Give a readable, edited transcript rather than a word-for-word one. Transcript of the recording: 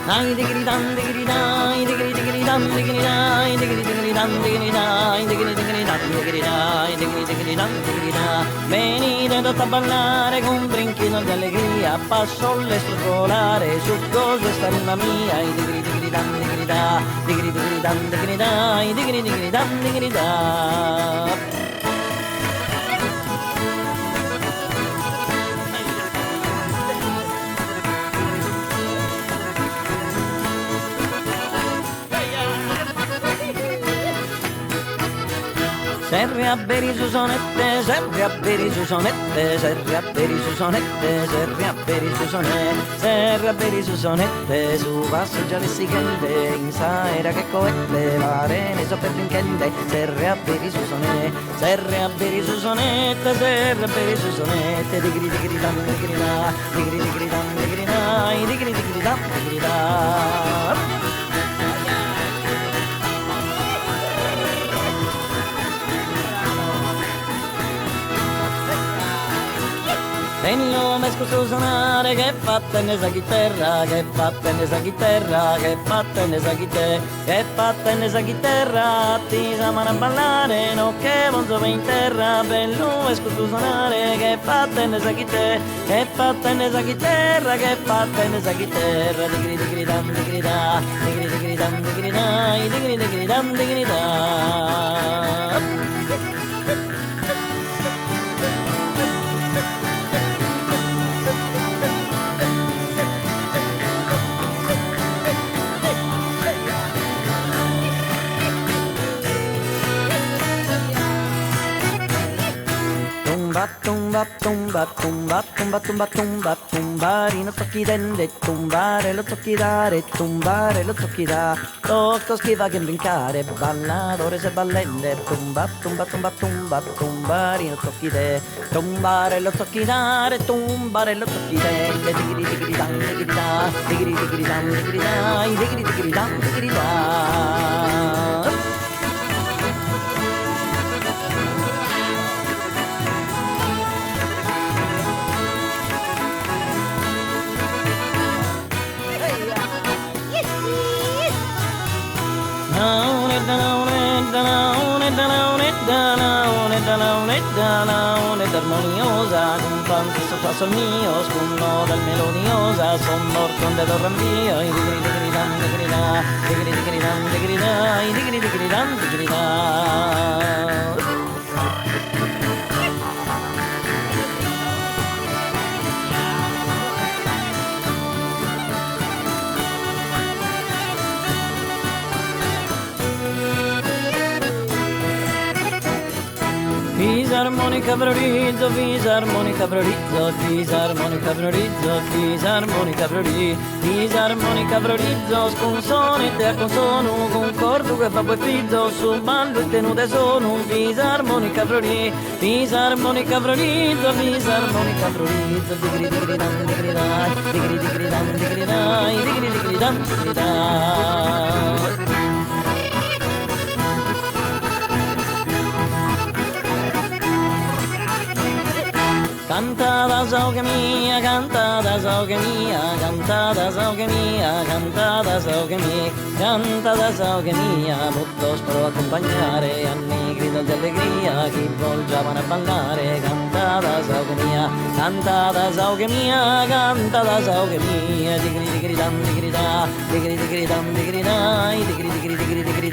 Dai digri dan digri dai digri digri dan digri dai digri digri dan digri dai digri digri dan digri dai digri digri dan digri dai. Venite tutti a ballare con un brinchino di allegria, passo l'estrapolare su cosa sta rima mia, i digri digri dan digri da, digri digri dan digri dai digri digri dan digri da. Serre a bere Susonette, serre a bere Susonette, serre a bere Susonette, serre a bere Susonette, serre a bere Susonette, su passeggiare si cande, in saera che coette, varene so per vincende, serre a bere Susonette, serre a bere Susonette, serre a bere Susonette, digri digri dam digri da, digri digri dam digri da, digri digri dam digri da. Tengo me scuso suonare che fatta ne sa chitarra, che fatta ne sa chitarra, che fatta ne sa chitarra, che fatta ne sa chitarra, ti chiamano a ballare, no che bonzo in terra, bello me scuso suonare che fatta ne sa chitarra, che fatta ne sa chitarra, che fatta ne sa chitarra, digri digri dam digri da, digri digri dam digri da, digri digri dam digri da. Tumba tumba tumba tumba tumba tumba tumbare non tocchi dende tumbare lo tocchi dare tumbare lo tocchi da tocco schiva che brincare ballatore se ballende tumba tumba tumba tumba tumbare non tocchi de tumbare lo tocchi dare tumbare lo tocchi dende digri digri dan digri da digri digri dan digri da digri digri dan digri da. Armoniosa, con tanto sopra sol mio, spunno dal melodiosa, son morto de torre mio, i digri digri dan digri da, digri digri dan digri da, i digri digri dan digri da. Fisarmonica priorizzo, fisarmonica priorizzo, fisarmonica priorizzo, fisarmonica priorizzo, fisarmonica priorizzo, sconsonette a consono, concordo che fa poi fizzo, sul ballo e tenute sono, fisarmonica priorizzo, fisarmonica priorizzo, fisarmonica priorizzo, digri digri dan digri dai, digri digri dan digri dai, digri digri dan digri dai. Cantada sauga mia, cantada sauga mia, cantada sauga mia, cantada sauga mia, cantada sauga mia, molto spero accompagnare, anni grido di allegria, chi volgiavano a ballare, cantada sauga mia, cantada sauga mia, cantada sauga mia, digri digri dan digri da, digri digri dan digri da, digri digri digri digri